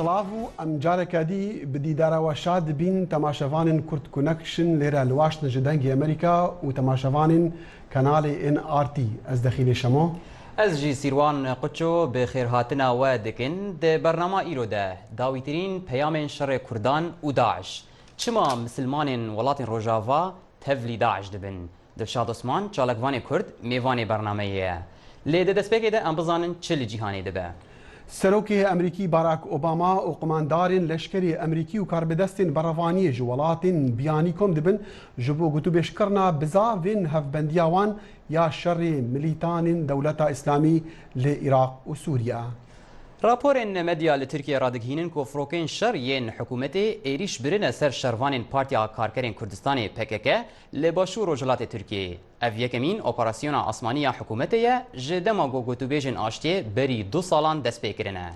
سلاو ام جارك دي بدي دارا وشاد بين تماشفان كورت كونكشن ليرا لواشتن جدنج امريكا وتماشفان كانال ان ار تي از دخيل شمو از جی سیروان قچو به خیر هاتنا و دکن ده برنامه ایرو ده داویترین پیام شر کردان و داعش چما مسلمان ولات روجاوا تفلی داعش دبن دلشاد عثمان چالکوان کرد میوان برنامه لیده دسپیک ده ام بزانن چل جهانی دبه سروكي امريكي باراك اوباما وقماندارين لشكري امريكي وكاربدستين برافانيه جولاتين بيانيكم دبن جبو قتو بشكرنا بزافين هف بندياوان يا شر مليتان دولة اسلامي لعراق وسوريا راپورن مدیا لترکیه رادگهینن کو فروکن شر ین حکومتی ایریش برن سر شروان پارتیا کارکرین کردستان PKK لباشور رجلات ترکیه اف یکمین اپراسیون آسمانی حکومتیه جدما گوتوبیجن آشتی بری 2 سالان دست پیکرنه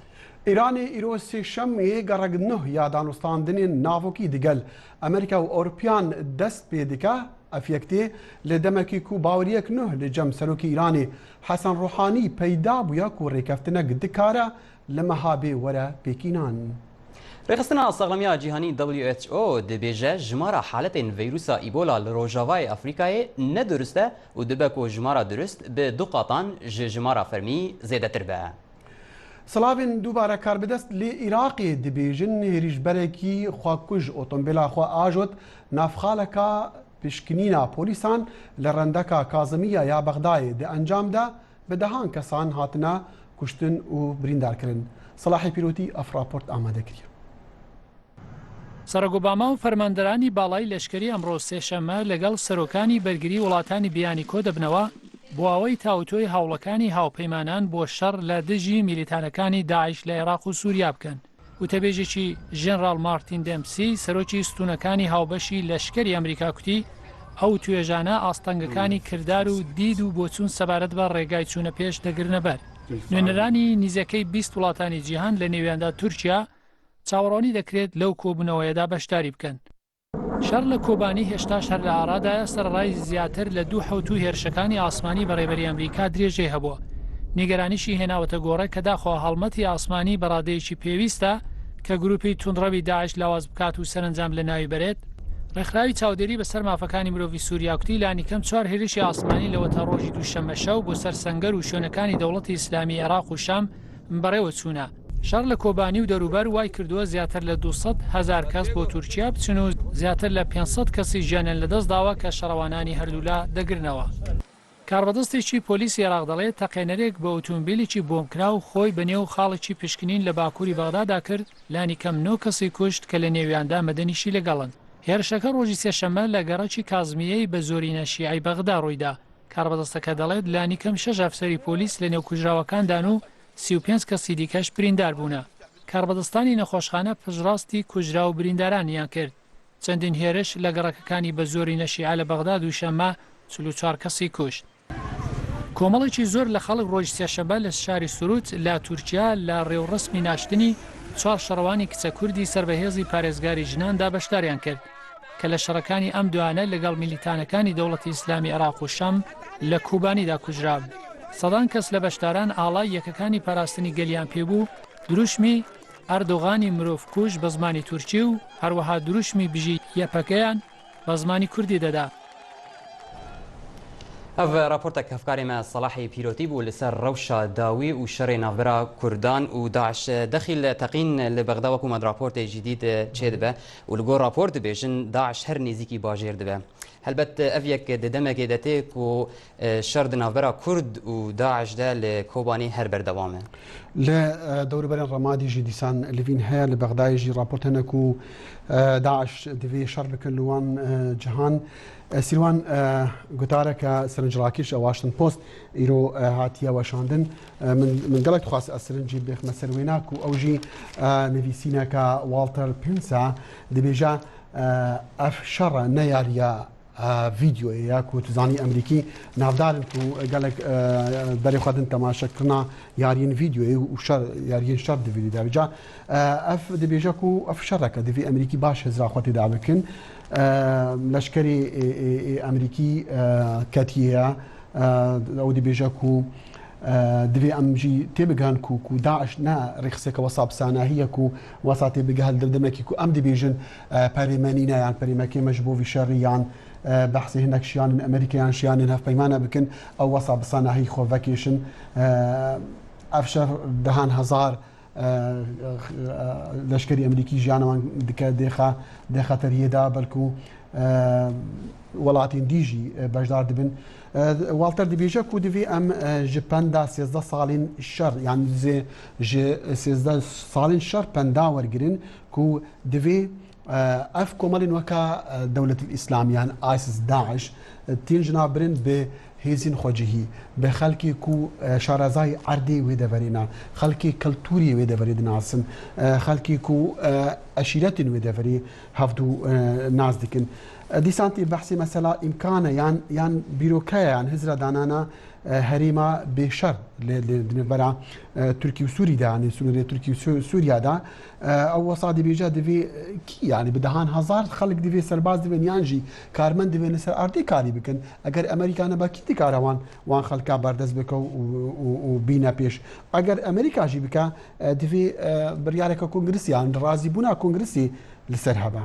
ایران ایروس شمی گرگنه یا دانستاندن نافوکی دیگل امریکا و اروپیان دست پیدکه افیکتی لدمکی کو باوریک نه لجم سروکی ایرانی حسن روحانی پیدا بویا کو ریکفتنه گدکاره لمهابه ورا پیکینان رخصتنا السلامية جهاني WHO دبيجة جمارة حالة فيروس إيبولا لروجاواي أفريقيا ندرسته ودبكو جمارة درست بدو قطان جمارة فرمي زيادة تربة سلاوین دوباره کار بدست لی عراقی دبیجن هریج برکی خواکوژ اوتومبیلا خوا آجوت نافخالکا پشکنینا پولیسان لرندکا کازمیه یا بغدای ده انجام ده به دهان کسان هاتنا کشتن و بریندار کرن صلاحی پیروتی افراپورت آماده کردیم سەرۆک ئۆباما و فەرماندەرانی باڵای لەشکری ئەمڕۆ سێشەممە لەگەڵ سەرۆکانی بەرگری وڵاتانی بیانی کۆ دەبنەوە بۆ ئەوەی تاوتۆی هاوڵەکانی هاوپەیمانان بۆ شەڕ لە دژی میلیتانەکانی داعش لە عێراق و سووریا بکەن. وتەبێژێکی ژێنرال مارتین دێمسی سەرۆکی ستونەکانی هاوبەشی لەشکری ئەمریکا کوتی ئەو توێژانە ئاستەنگەکانی کردار و دید و بۆچوون سەبارەت بە ڕێگای چوونە پێش دەگرنەبەر. نوێنەرانی نزیکەی 20 وڵاتانی جیهان لە نێویاندا تورکیا چاوەڕوانی دەکرێت لەو کۆبوونەوەیەدا بەشداری بکەن. شەڕ لە کۆبانی هێشتا شەر لە ئارادایە سەرڕای زیاتر لە 2 حوت هێرشەکانی ئاسمانی بەڕێبەری ئەمریکا درێژەی هەبووە. نیگەرانیشی هێناوەتە گۆڕە کە داخوا هەڵمەتی ئاسمانی بەڕادەیەکی پێویستە کە گروپی توندڕەوی داعش لاواز بکات و سەرنجام لە ناوی بەرێت. ڕێکخراوی چاودێری بەسەر مافەکانی مرۆڤی سووریاکوتی لانیکەم 4 هێرشی ئاسمانی لەوە تا ڕۆژی دووشەممە شەو بۆ سەر سەنگەر و شوێنەکانی دەوڵەتی ئیسلامی عێراق و شام بەڕێوە چوونە. شەڕ لە کۆبانی و دەروبەر وای کردووە زیاتر لە 200,000 کەس بۆ تورکیا بچن و زیاتر لە 500 کەسی ژیانیان لەدەست داوە کە شەڕەوانانی هەردوولا دەگرنەوە. کاربەدەستێکی پۆلیسی عێراق دەڵێت تەقێنەرێک بە ئۆتۆمبیلێکی بۆمکرا و خۆی بەنێو خاڵێکی پشکنین لە باکووری بەغدادا کرد لانیکەم 9 کەسی کوشت کە لە نێویاندا مەدەنیشی لەگەڵن. هێرشەکە ڕۆژی سێشەممە لە گەڕەکی کازمیەی بە زۆرینە شیعی بەغدا ڕوویدا. کاربەدەستەکە دەڵێت لانیکەم 6 ئەفسەری پۆلیس لە نێو کوژراوەکاندان و 35 کەسی دیکەش بریندار بوونە. کاربەدەستانی نەخۆشخانە پژڕاستی کوژرا و بریندارانیان کرد. چەندین هێرش لە گەڕەکەکانی بە زۆری نەشیعە لە بەغدا دووشەممە 44 کەسی کوشت. کۆمەڵێکی زۆر لە خەڵک ڕۆژی سێشەممە لە شاری سروت لە تورکیا لە ڕێوڕسمی ناشتنی 4 شەڕەوانی کچە کوردی سربەهێزی پارێزگاری ژناندا بەشداریان کرد کە لە شەڕەکانی ئەم دوانە لەگەڵ میلیتانەکانی دەوڵەتی ئیسلامی عێراق و شام لە کوبانیدا کوژرا. سەدان کەس لە بەشداران ئاڵای یەکەکانی پاراستنی گەلیان پێبوو دروشمی ئەردۆغانی مرۆڤکوژ بە زمانی تورکی و هەروەها دروشمی بژی یەپەکەیان بە زمانی کوردی دەدا. اف راپورتك افكاري ما صلاحي بيروتي بو لسر روشا داوي وشر نافرا كردان وداعش دخل تقين لبغداد وكما رابورت جديد تشيدبه ولغو رابورت بيجن داعش هر نزيكي باجير دبه هلبت افيك ددمك دتيك و شر نافرا كرد وداعش ده لكوباني هر بردوامه لا دور برين رمادي جديسان اللي فين هي لبغداد يجي رابورت هناكو داعش دفي شر كلوان جهان سیروان گوتارەکە سەرنجڕاکیش واشنطن پۆست ئیرۆ هاتیە وەشاندن من گەڵک خواست ئەسرنجی بێخمە سەروێناک و ئەوژی نویسینەکە واڵتەر پێنسا دەبێژە ئەف شەڕە نەیاریە ڤیدیۆیە یاک و توزانی ئەمریکی ناودارن و گەلک بەرێ خواردن تەماشەکردنا یاریین ڤیدیۆی و یاریین شەڕ دەبێت دابێجا ئەف دەبێژەک و ئەف شەڕەکە دەبێ ئەمریکی باش هێزراخواتی دابکن لشکری امریکی کتیه او دی بیجاکو دەوێ ئەمژی تێبگان و داعش نا ڕێخسێکە وەساب ساناهیەک و وەسا تێبگە هەل دەردەمێکی و ئەم دەبێژن پەرێمەنینە یان پەرێمەکێمەش بۆ ویشەڕیان بەحسی هەندێک شیانن ئەمریکایان شیانن هەفپەیمانە بکن ئەو وەسا بساناهی خۆڤەکێشن ئەفشەر دەهان هەزار لەشکری ئەمریکی ژیانەوان دکە دێخەتەریەدا بەڵکو وڵاتین دیژی بەشدار دەبن والتەر دەبێژە و دەوێ ئەم ji پەندا 13 ساڵین شەر یان 13 ساڵین شەر پەندا وەرگرن و دەوێ ئەف کۆمەڵین وەکە دەولەت ئیسلامیان ئایسس داعش تێنجنا برن بە هێزین خۆجیهی بە خەڵکی و شارەزای عەردی وێ دەڤەرێنە خەڵکی کەلتوری وێ دەڤەرێ دناسن خەڵکی و ئەشیرەتین وێ دەڤەری هەفت و ناز دکن دیسانتی بەحسی مەسەلا ئیمکانە یان بیرۆکایە یان هزرە دانانە هەریما بێشەر لێبەرە تورکی و سووریدا سوورێ تورکی و سووریادا ئەو وەسا دەبێژە دەوێ کی ینی بدەهان هەزار خەڵک دەوێ سەرباز دەبێن یانژی کارمەند دەبێن لەسەر ئاردی کاری بکەن ئەگەر ئەمریکانە بەکی دکارەوان وان خەڵکا بەردەست بکە و بینە پێش ئەگەر ئەمریکاژی بکە دەوێ بڕیارێکە کۆنگرسیان ڕازی بوونا کۆنگرسی لەسەر هەبە.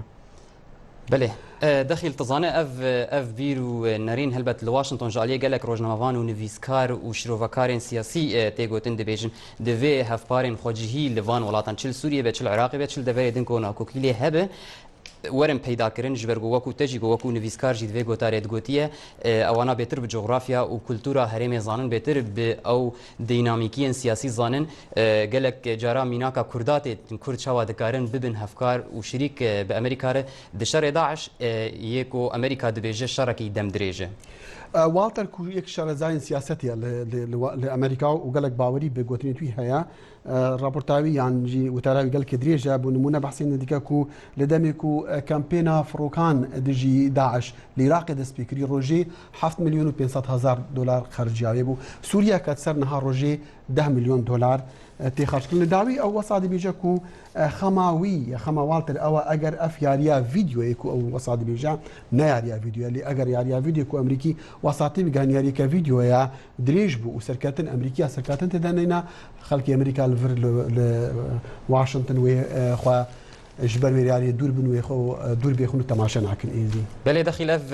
بله دخیل تزانه اف بیر و نرین هلبت لواشنطن جالیه گلک روزنامه‌وان و نویسکار و شروعکارین سیاسی تیگوتن دبیجن دوی هفپارین خواجهی لوان ولاتن چل سوریه به چل عراق به چل دوی دن کنا کوکیلی هبه ورم پیدا کردن جبرگو وکو تجی وکو نویسکار جید و گوتارید گوتیه اوانا بهتر به جغرافیا و کلتورا هرم زانن بهتر به او دینامیکی سیاسی زانن گلک جارا میناکا کردات کرد شوا دکارن ببن هفکار و شریک به امریکا دشر داعش یکو امریکا دبیجه شرکی دم دریجه والتر کو یک شارەزاین سیاسەتی لە ئەمریکا و گەلک باوەری بگوتنی توی هەیە راپۆرتاوی یانجی وتاراوی گەلکە درێژە بۆ نمونە بەحسی نزیکە و لە دەمێک و کەمپێنە فڕۆکان دژی داعش لە عێراقی دەستپێکری ڕۆژێ 7 ملیۆن و 500 هزار دلار خەرجیاوێ بوو سووریا کە سەر نەها ڕۆژێ 10 ملیۆن دلار تێخەشکردن لە داوی ئەو وەسا دەبێژە و خەما والتر ئەوە ئەگەر ئەف یاریە ڤیددیۆیەک و ئەو وەسا دەبێژە نەیاریە ڤیددیۆ لێ ئەگەر یاریە ڤیددیۆ و ئەمریکی وەساتی بگان یاریکە ڤیددیۆیە درێژ بوو و سەرکەتن ئەمریکا سەرکاتن تێدانێنە خەڵکی ئەمریکا لە واشنگتن وێ خوا جبر ویرانی دور بنوی خو دور بيخون تماشا ناكن ايزي بله دخيل اف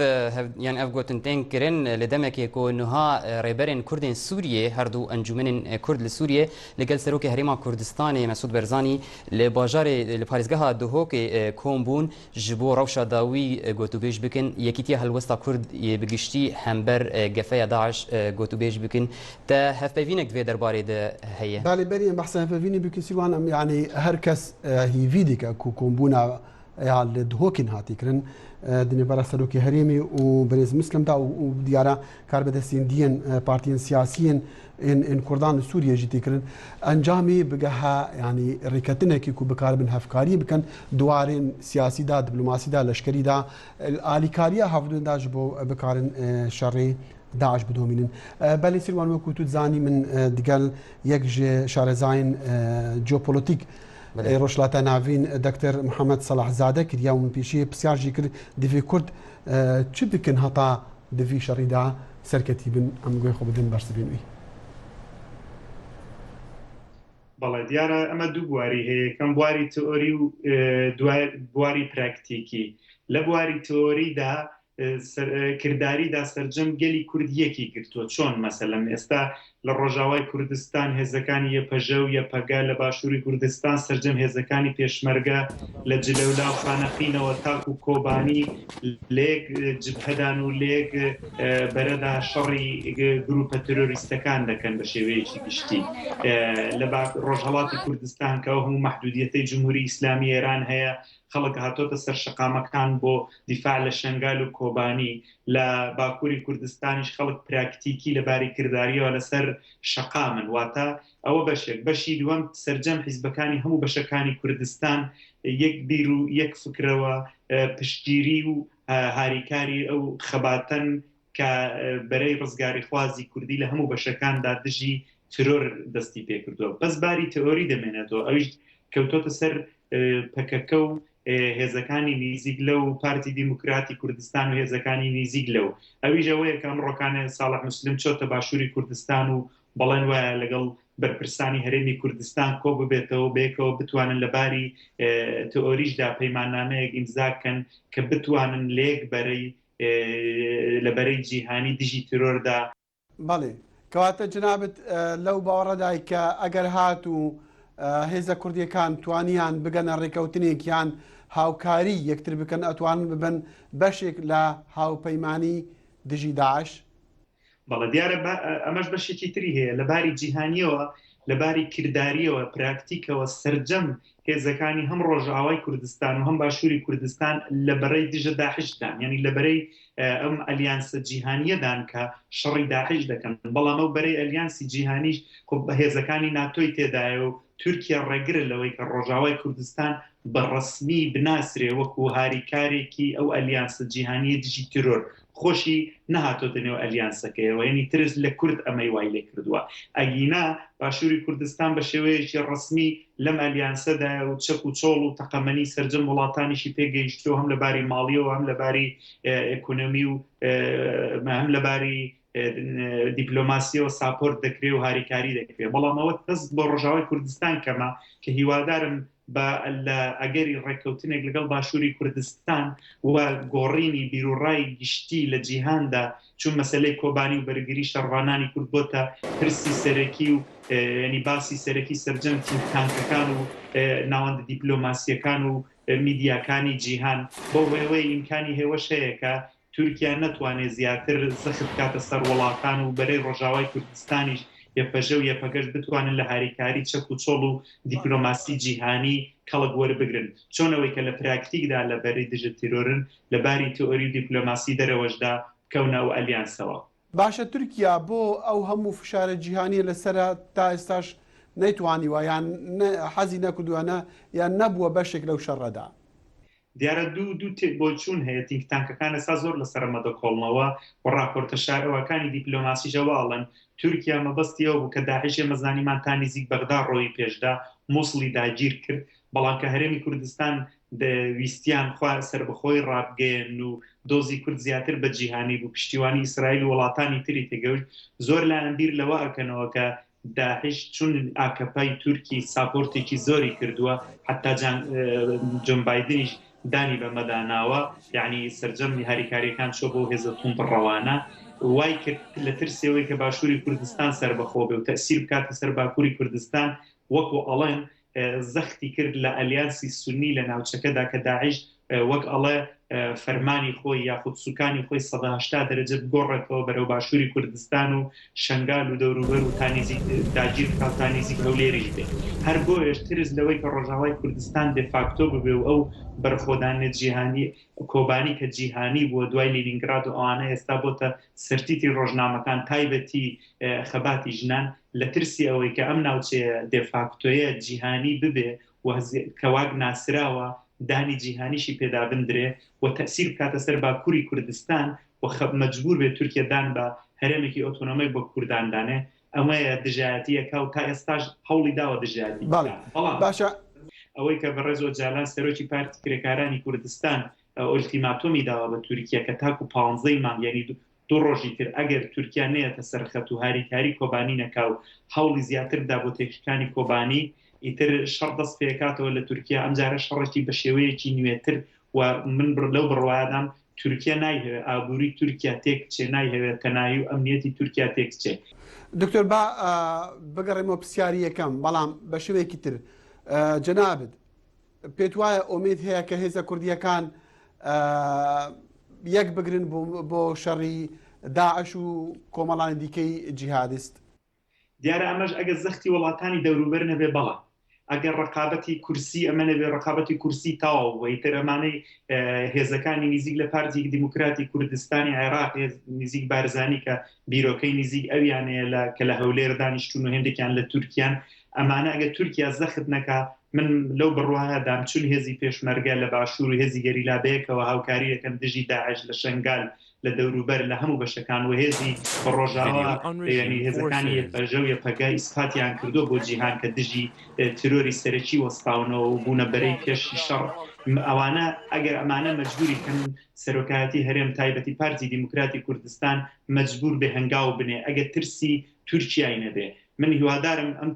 يعني اف جوتن تنكرن لدمك يكون نها ريبرن كردين سوريا هردو انجمن كرد لسوريا لقال سروك هريما كردستاني مسعود برزاني لباجار لباريزغا دهوك كومبون جبو روشا داوي جوتو بيج بكن يكيتي هالوسطا كرد يبغشتي همبر جفايا داعش جوتو بيج بكن تا هف بيفينك في درباري ده هي بالي بري بحسن فيني بكن سيوان يعني هركس هي فيديكا كومبونا يعني دهوكين هاتيكرن دني برا سلوكي هريمي وبرز مسلم دا وديارا كاربدسين دين بارتيين سياسيين ان كردان سوريا جيتيكرن انجامي بقها يعني ريكتنا كيكو بكاربن هفكاري بكن دوارين سياسي دا دبلوماسي دا لشكري دا الاليكاريا هافدون دا جبو بكارن شري داعش بدومينن بالي سيروان وكو تزاني من دقال يكج شارزاين جيوبوليتيك روشلاتا ناوین دکتر محمد صلاح زاده کرد من پیشی بسیار جی کرد دوی کرد چی بکن هتا دوی شریدا سرکتی بن ام گوی خوب بدن برس بینوی بله دیاره اما دو بواری هی کم بواری تئوری و بواری پراکتیکی لبواری تئوری دا کرداری دا سرجم گلی کردیەکی گرتووە چۆن مەسەلەن ئێستا لە ڕۆژاوای کوردستان هێزەکانی یەپەژە و یەپەگا لە باشووری کوردستان سرجم هێزەکانی پێشمەرگە لە جلەولا و خانەقینەوە تاک و کۆبانی لێک جبهەدان و لێک بەرەدا شەڕی گروپە ترۆریستەکان دەکەن بە شێوەیەکی گشتی لە ڕۆژهەڵاتی کوردستان کە هەموو مەحدودیەتەی جمهوری ئیسلامی ئێران هەیە خەڵک هاتۆتە سەر شەقامەکان بۆ دیفاع لە شنگال و کۆبانی لە باکووری کوردستانیش خەڵک پراکتیکی لەباری کردداریەوە لەسەر شەقامن واتە ئەوە بەشێک بەشی دووەم سەرجەم حیزبەکانی هەموو بەشەکانی کوردستان یەک بیر و یەک فکرەوە پشتگیری و هاریکاری ئەو خەباتەن کە بەرەی ڕزگاری خوازی کوردی لە هەموو بەشەکاندا دژی ترۆر دەستی پێکردووە بەس باری تئۆری دەمێنێتەوە ئەویش کەوتۆتە سەر پەکەکە و هێزەکانی نزیک لەو پارتی دیموکراتی کوردستان و هێزەکانی نزیک لەو ئەویش ئەوەیە کە ئەمڕۆکانە ساڵح مسلم چۆتە باشووری کوردستان و بەڵێن وایە لەگەڵ بەرپرسانی هەرێمی کوردستان کۆ ببێتەوە بێکەوە بتوانن لەباری تئۆریشدا پەیماننامەیەک ئیمزاکەن کە بتوانن لێک بەرەی لەبەرەی جیهانی دژی ترۆردا. بەڵێ کەواتە جنابەت لەو باوەڕەدای کە ئەگەر هات و هێزە کوردیەکان توانیان بگەنە ڕێکەوتنێکیان هاوکاری یەکتر بکەن ئەتوانن ببن بەشێک لە هاوپەیمانی دژی داعش. بەڵێ دیارە ئەمەش بەشێکی تری هەیە لەباری جیهانیەوە لەباری کردداریەوە پراکتیکەوە سرجەم هێزەکانی هەم ڕۆژاوای کوردستان و هەم باشووری کوردستان لە بەرەی دژە داعشدان یعنی لە بەرەی ئەم ئەلیانسە جیهانیەدان کە شەڕی داعش دەکەن بەڵام ئەو بەرەی ئەلیانسی جیهانیش هێزەکانی ناتۆی تێدایە و تورکیا ڕێگرە لەوەی کە ڕۆژاوای کوردستان بەڕسمی بناسرێ وەکو هاریکارێکی ئەو ئەلیانسە جیهانیە دژی ترۆر خۆشی نەهاتۆتە نێو ئەلیانسەکەیەوە ینی ترس لە کورد ئەمەی وای لێ کردووە ئەگینا باشووری کوردستان بە شێوەیەکی ڕسمی لەم ئەلیانسەدا و چەک و چۆڵ و تەقەمەنی سەرجەم وڵاتانیشی پێگەیشتۆ هەم لەباری ماڵیەوە هەم لەباری ئێکۆنۆمی و هەم لەباری دیپلۆماسیەوە ساپۆرت دەکرێت و هاریکاری دەکرێت بەڵام ئەوە دەست بۆ ڕۆژاوای کوردستان کەمە کە هیوادارم لە ئەگەری ڕێککەوتنێک لەگەڵ باشووری کوردستان و گۆڕینی بیرروڕای گشتی لە جیهاندا چون مەسلەی کۆبانی و بەرگری شەڕوانانی کورد بۆتە پرسی سەرەکی و ینی باسی سەرەکی سەرجەم تانکەکان و ناوەندە دیپلۆماسیەکان و میدیاکانی جیهان بۆ وێوەی ئیمکانی هێوەش هەیە کە تورکیا نەتوانێت زیاتر زەخت کاتە سەر وڵاتان و بەرەی ڕۆژاوای کوردستانیش یەپەژە و یەپەگەش بتوانن لە هاریکاری چەک و چۆڵ و دیپلۆماسی جیهانی کەڵک وەربگرن چۆنەوەی کە لە پراکتیکدا لە بەرەی دژە تیرۆرن لەباری تئۆری و دیپلۆماسی دەرەوەشدا بکەونە و ئەلیانسەوە. باشە تورکیا بۆ ئەو هەموو فشارە جیهانی لەسرە تا ئێستاش نەیتوانیوە یان حەزی نەکردووانە یان نەبووە بەشێک لەو شەڕەدا. دیارە دوو بۆچوون هەیە تینکتانکەکان ئێستا زۆر لەسەرمە دەکۆڵنەوە و راپۆرتە شارەوەکانی دیپلۆماسیژەواڵن تورکیا مەبەستیەوە بوو کە داعشێ مەزانیمان تا نزیک بەغدا ڕۆی پێشدا مووسڵی داگیر کرد بەڵام کە هەرێمی کوردستان ویستیان خوا سربەخۆی ڕابگەن و دۆزی کورد زیاتر بە جیهانی بوو پشتیوانی ئیسرائیل و وڵاتانی تری تێگەوت زۆر لایەن بیر لەوە ئەکەنەوە کە داعش چون ئاکەپای تورکی ساپۆرتێکی زۆری کردووە حتا جۆن بایدنیش دانی بەمەداناوە یعنی سەرجەمی هاریکاریەکان چۆ بۆ هێزە توندڕەوانە وای کرد لە ترسەوەی کە باشووری کوردستان سەربەخۆ بێ و تەسیر بکاتە سەر باکووری کوردستان وەکو ئەڵێن زەختی کرد لە ئەلیانسی سونی لە ناوچەکەدا کە داعش وەک ئەڵێ فەرمانی خۆی یاخود سوکانی خۆی 180 دەرەجە بگۆڕێتەوە بەرەو باشووری کوردستان و شنگال و دەوروبەر و تانیزی داگیر بکات تانیزی هەولێریش بێ هەر بۆیش ترس لەوەی کە ڕۆژاوای کوردستان دفاکتۆ ببێ و ئەو بەرخۆدانێت جیهانی کۆبانی کە جیهانی بووە دوای لینینگراد و ئەوانە ئێستا بۆتە سەرتیتی ڕۆژنامەکان تایبەتی خەباتی ژنان لە ترسی ئەوەی کە ئەم ناوچەیە دفاکتۆیە جیهانی ببێ و کەواک ناسراوە دانی جیهانیشی پێدا بندرێ و تەسیر بکاتە سەر باکووری کوردستان و مەجبور بێت تورکیا دان بە هەرێمێکی ئۆتۆنۆمی بۆ کورداندانێ ئەمەیە دژایەتیەکە و تا ئێستاش هەوڵی داوە دژایەتی باشە ئەوەی کە بەڕێز و جالان سەرۆکی پارتی کرێکارانی کوردستان ئۆلتیماتۆمی داوە بە تورکیا کە تاکو 15 مانگ یعنی دوو ڕۆژی تر ئەگەر تورکیا نەیەتە سەرخەت و هاریکاری کۆبانی نەکا و هەوڵی زیاتردا بۆ تێکشکانی کۆبانی ئیتر شەڕ دەست پێکاتەوە لە تورکیا ئەمجارە شەڕێکی بە شێوەیەکی نوێتر و من لەو بڕوایدام تورکیا نایهوێت ئابووری تورکیا تێکچێ نایهوێت کەنایی و ئەمنیەتی تورکیا تێکچێ. دکتۆر با بگەڕێمەوە پرسیاری یەکەم بەڵام بە شێوەیەکی تر جەنابەت پێت وایە ئومید هەیە کە هێزە کوردیەکان یەک بگرن بۆ شەڕی داعش و کۆمەڵانی دیکەی جیهادیست؟ دیارە ئەمەش ئەگەر زەختی وڵاتانی دەوروبەر نەبێ بەڵە ئەگەر ڕقابەتی کورسی ئەمە نەبێ ڕقابەتی کورسی تاو وەیتر ئەمانەی هێزەکانی نزیک لە پارتی دیموکراتی کوردستانی عێراق نزیک بارزانی کە بیرۆکەی نزیک ئەویانەیە کە لە هەولێر دانیشتون و هێندێکیان لە تورکیان ئەمانە ئەگەر تورکیا زەخت نەکا من لەو بڕواایە دامچون هێزی پێشمەرگە لە باشوور و هێزی گەریلابەیەکەوە هاوکاری یەکەم دژی داعش لە شنگال لە دەوروبەر لە هەموو بەشەکان و هێزی بەڕۆژاوە ینی هێزەکانی پەژە و یەپەگای ئیسپاتیان کردو بۆ جیهان کە دژی ترۆری سەرەکی وەستاونەوە و بوونە بەرەی پێشی شەڕ ئەوانە ئەگەر ئەمانە مەجبوری کەن سەرۆکایەتی هەرێم تایبەتی پارتی دیموکراتی کوردستان مەجبور بێ هەنگاو بنێ ئەگەر ترسی تورکیای نەبێ من هیوادارم ئەم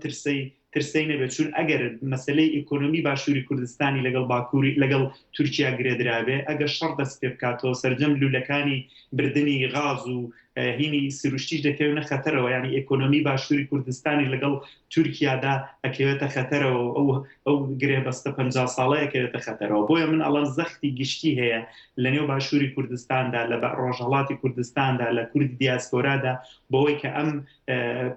ترسەی نەبێت چون ئەگەر مەسلەی ئیکۆنۆمی باشووری کوردستانی لەگەڵ باکووری لەگەڵ تورکیا گرێدرابێ ئەگەر شەڕ دەست پێ بکاتەوە سەرجەم لولەکانی بردننی غاز و هینی سروشتیش دەکەوێنە خەتەرەوە ینی ئیکۆنۆمی باشووری کوردستانی لەگەڵ تورکیادا ئەکەوێتە خەتەرەوە ئەو گرێ بەستە 50 ساڵەیەکەوێتە خەتەرەوە بۆیە من ئەڵەن زەختی گشتی هەیە لە نێو باشووری کوردستاندا لە ڕۆژهەڵاتی کوردستاندا لە کوردی دیاسپۆرادا بەوەی کە ئەم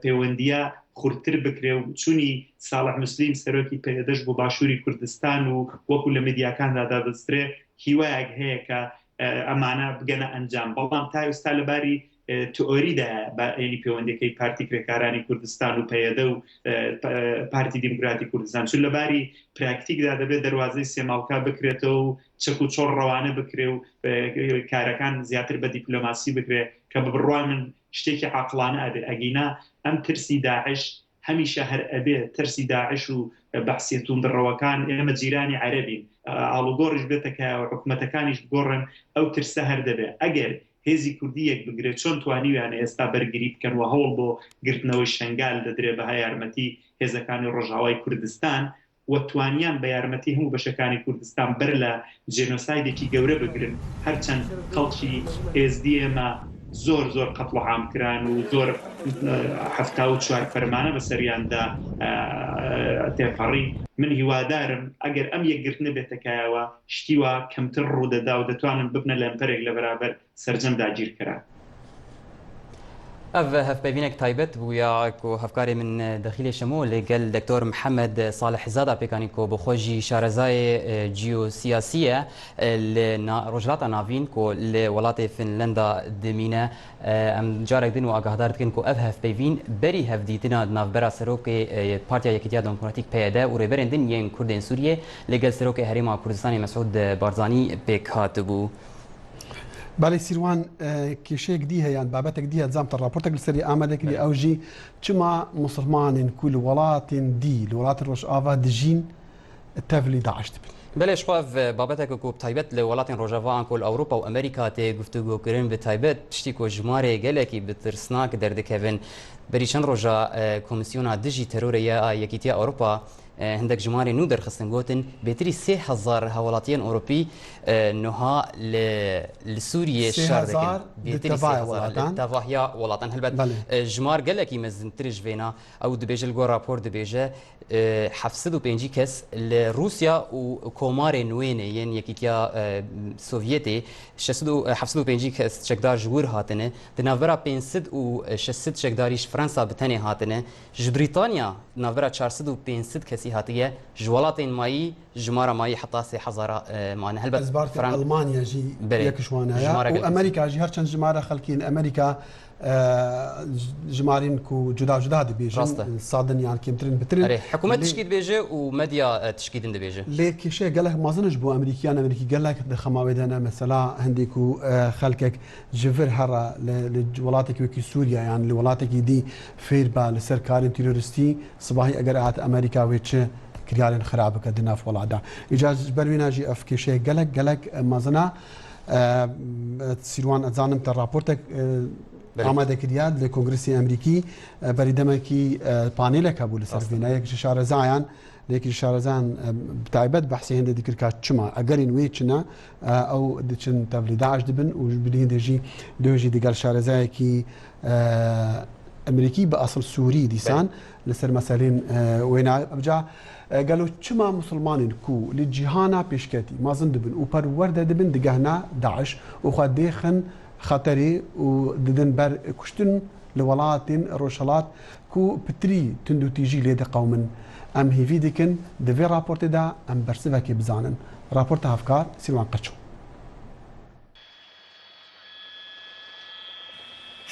پەیوەندیە خورتتر بکرێ و چوونی ساڵح مسلیم سەرۆکی پێدەش بۆ باشووری کوردستان و وەکو لە مدیاکاندا دابسترێ هیوایەک هەیە کە ئەمانە بگەنە ئەنجام بەڵام تا ئێستا لەباری تئۆریدا بەینی پەیوەندەکەی پارتی کرێکارانی کوردستان و پەیەدە و پارتی دیموکراتی کوردستان چون لەباری پراکتیکدا دەبێت دەواازەی سێماڵکا بکرێتەوە و چەک و چۆڕ ڕەوانە بکرێ و کارەکان زیاتر بە دیپلۆماسی بکرێ کە بڕوان من شتێکی عاقلانە ئەبێ ئەگینا ئەم ترسی داعش هەمیشە هەر ئەبێ ترسی داعش و بەحسی توندڕەوەکان ئێمە جیرانی عەرەبین ئاڵوگۆڕش بێتەکە حکوومەتەکانیش بگۆڕن ئەو ترسە هەر دەبێ ئەگەر هێزی کوردیەک بگرێت چۆن توانیویانە ئێستا بەرگری بکەن و هەوڵ بۆ گرتنەوەی شنگال دەدرێ بە یارمەتی هێزەکانی ڕۆژاوای کوردستان و توانیان بە یارمەتی هەموو بەشەکانی کوردستان بەر لە جێنۆسایدێکی گەورە بگرن هەرچەند خەڵکی ئێزدیێمە زۆر قەتڵ عامکران و زۆر 74 فەرمانە بەسەریاندا تێپەڕی من هیوادارم ئەگەر ئەم یەکگرتنە بێتەکایەوە شتیوە کەمتر ڕوودەدا و دەتوانن ببنە لەمپەرێک لە بەرابەر سەرجەم داگیرکران اف هفبینک تایبەت بووە و هەفکاری من دەخیلی شەمۆ لەگەل دکتۆر محەممەد صالح زادا پێکانی کۆ بخۆژی شارەزای جیۆسیاسیە لە ڕۆژهڵاتە ناوین کۆ لە وڵاتی فنلندا دمینە ئەم جارێک دن و ئاگاهدار دکن کۆ ئەف هەفپەیڤین بەری هەفدیتنا ناوبەرە سەرۆکی پارتیا یەکێتیا دموکراتیک پەیەدە و ڕێبەرێن دن یەن کوردên سووریە لەگەل سەرۆکی هەرێما کوردستانی مەسعود بارزانی پێک هاتبوو. بالي سیروان کێشەیەک دی هەیەیان بابەتێک دیە جامتە راپۆرتێک لەسەری ئامادەکردی ئەوژی چما مسلمانین کو لە وڵاتین دی لە وڵاتی ڕۆژئاوا دژین تەڤلی داعش دەبن بەێ شخواف بابەتێک و تایبەت لە وڵاتین ڕۆژاوان کۆل ئەوروپا و ئەمریکا تێ گفتوگۆکردن بە تایبەت تشتی کۆ ژمارە گەلێکی بترسناک دەردەکەون بەری چەند ڕۆژە کۆمیسیۆنا دژی تەرۆرەیە یەکیتیا ئەوروپا هەندێک ژمارە نو دەرخستن گوتن بێتری 3000 هاوڵاتیان ئۆروپی نوها لە سووریە شار دەکەن تاڤاهیا وڵاتان هەلبەت ژمار گەلێکی مەزنترش وێنا ئەو دەبێژە گۆ راپۆر دەبێژە 705 کەس لە رووسیا و کۆمارێ نوێنە یەن یەکیتیا سۆڤێتی 705 کەس چەکدار ژوور هاتنە دناوبەرە 500 چەکداریش فرەنسا بتەنێ هاتنە ji بریتانیا ناوبەرە 400 کەسی هاتیە ji وڵاتên مایی ژمارە مایی حتا 3000 مانە هەلبەت ئەڵمانیاژی یەکشوانەیە و ئەمریکاژی هەرچەند ژمارە خەڵکین ئەمریکا ژمارین و جودا دەبێژن سادنیان کەمترین بترن حکوومەت تشکی دەبێژێ و مەدیا تشکیدن دەبێژە لێ کێشەیە گەلێک مازنش بۆ ئەمریکیان ئەمریکی گەلێک دەخەماوێدانە مەسەلا هەندێک و خەڵکێک ژڤر هەڕە لە وڵاتێکی وەکی سووریا یان لە وڵاتێکی دی فێر بە لەسەر کارین تیرۆریستی سباهی ئەگەر هات ئەمریکا وێ چ کریارن خراپەکە دناف وڵادا ئیجاز بەروێناژی ئەف کێشەیە گەلک مازنە سیروان ئەزانم تە راپۆرتێک ئامادەکردیان لە کۆنگرسی ئەمریکی بەریدەمێکی پانێلێک هەبوو لەسەر وێنایەکی شارەزایان لێکی شارەزان تایبەت بەحسی هێندە دیکرد چما ئەگەرین وێ چنە ئەو دچن تەڤلی داعش دەبن و بدهێندێژی دۆژی دیگەل شارەزایەکی ئەمریکی بە ئەسڵ سووری دیسان لەسەر مەسەلین وێنا ئەبجا گەلو چما مسلمانین کو لە جیهانا پێشکەتی مازن دەبن و پەروەەردە دەبن دگەهنا داعش وخوا دێخن خەتەری و ددن بەر کوشتن لە وڵاتین ڕۆژهەڵات کو پتری تند و تیژی لێ دەقەومن ئەم هیوی دکن دەوێ راپۆرتێدا ئەم بەرسڤەکی بزانن راپۆرتە هەفکار سیروان قەچوو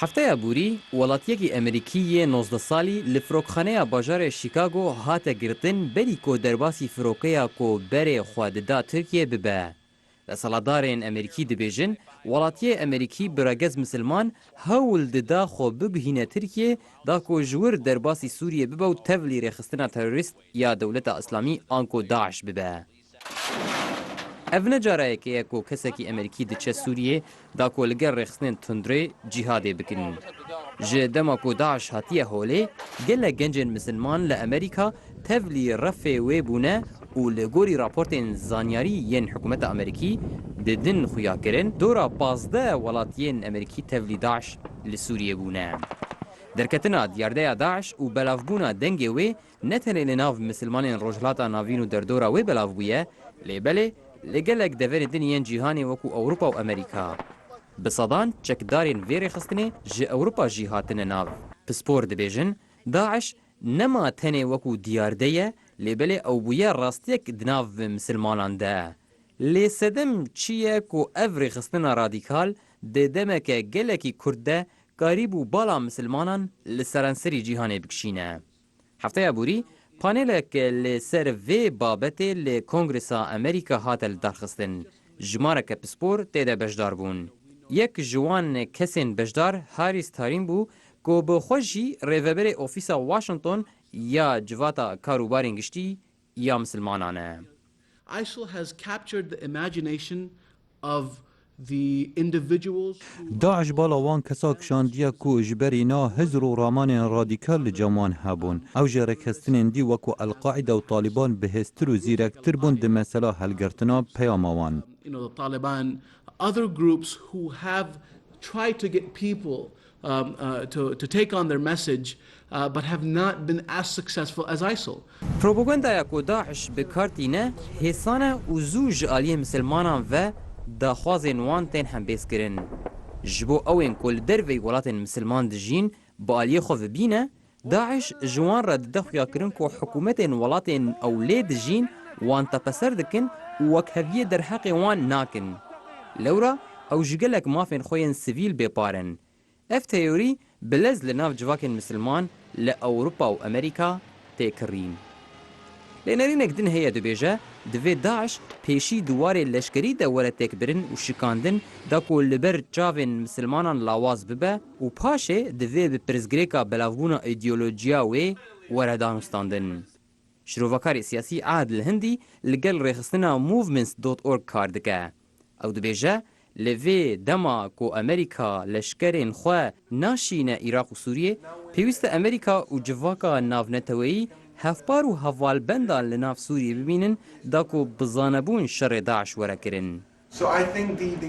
هەفتەیە بووری وڵاتیەکی ئەمریکیە 19 ساڵی لە فرۆکخانەیە باژارێ شیکاگۆ هاتە گرتن بەری کۆ دەرباسی فرۆکەیە کۆ بەرێ خواددا تورکیە ببە. دەسەڵاتدارên ئەمریکی دەبێژن وڵاتیە ئەمریکی برەگەز مسلمان هەوڵ ددا خۆ ببهینە تورکیە دا کۆ ژوور دەرباسی سووریە ببە و تەڤلی ڕێخستنە تەرۆریست یا دەولەتە ئەسلامی ئانکۆ داعش ببە. ئەڤ نەجارایەکەیە کۆ کەسێکی ئەمریکی دچە سووریە دا کۆ لەگەر ڕێخستنên تundرê جیهادێ بکردن. ji dema ku Daeş hatiye holê gelek gencên Misilman li Amerîka tevlî refê wê bûne û li gorî raportên zanyarî yên hikûmeta Amerîkî di din xuyakirin dora 15 welatiyên Amerîkî tevlî Daeş li Sûriyê bûne. Derketina diyardeya Daeş û belavbûna dengê wê ne tenê li nav misilmanên rojhilata navîn û derdora wê belav bûye, lêbelê li gelek deverên din yên cîhanê wekû Ewropa û Amerîka. Bi sedan çekdarên vê rêxistinê ji Ewropa jî hatine nav. Pispor dibêjin, Daeş nema tenê wekû diyarde ye, lêbelê ew bûye rastiyek di nav misilmanan de. Lê sedem çi ye ku ev rêxistina radîkal di demeke gelekî Kurd de karî bû bala misilmanan li serenserî cîhanê bikişîne. Hefteya borî, panelek li ser vê babetê li Kongresa Amerîka hate li darxistin. Jimareke pispor têde bejdar bûn. Yek ji wan kesên bejdar Harris Tarin bû ku bi xwe jî rêveberê ofîsa Washington ya civata karûbarên giştî ya misilmanan e. ISIL has captured the imagination of the individuals. داعش بالا وان کسا کشاندیا کو جبری نا هزر و رامان رادیکال جوان هبون او جرکستنین دی وکو القاعده و طالبان بهستر و زیرکتر بون د مثلا هلگرتنا پیاموان. The Taliban, other groups who have tried to get people to take on their message but have not been as successful as ISIL. پروپاگاندایا کو داعش بکارتینه هێسانە û zû ji aliyê misilmanan ve daxwazên wan tên hembêzkirin. Ji bo ewên ku li dervey welatên misilman dijîn bi aliyê xwe vibîne, Daeş ji wan re dide xuyakirin ku hikûmetên welatên ew lê dijîn wan tepeser dikin û wekheviyê derheqê wan nakin. Lewra ew ji gelek mafên xwe yên sivîl bêparin. Ev teorî bi lez li nav civakên misilman li Ewropa û Amerîka tê kirîn. Lênerînek din heye dibêje, divê Daeş pêşî duwarê leşkerî de were têkbirin û şikandin da ku li ber çavên misilmanan lawaz bibe û paşê divê bi pirzgirêka belavbûna îdeolojiya wê were danûstandin. Şîrovekarê siyasî Ahad li Hindî li gel rêxistina movements.org kar dike. Ew dibêje li vê dema ku Amerîka leşkerên xwe naşîne Iraq û Sûriyê, pêwîst e Amerîka û civaka navneteweyî hevpar û hevalbendan li nav Sûriyê bibînin da ku bi zanebûn şerê Daeş were kirin.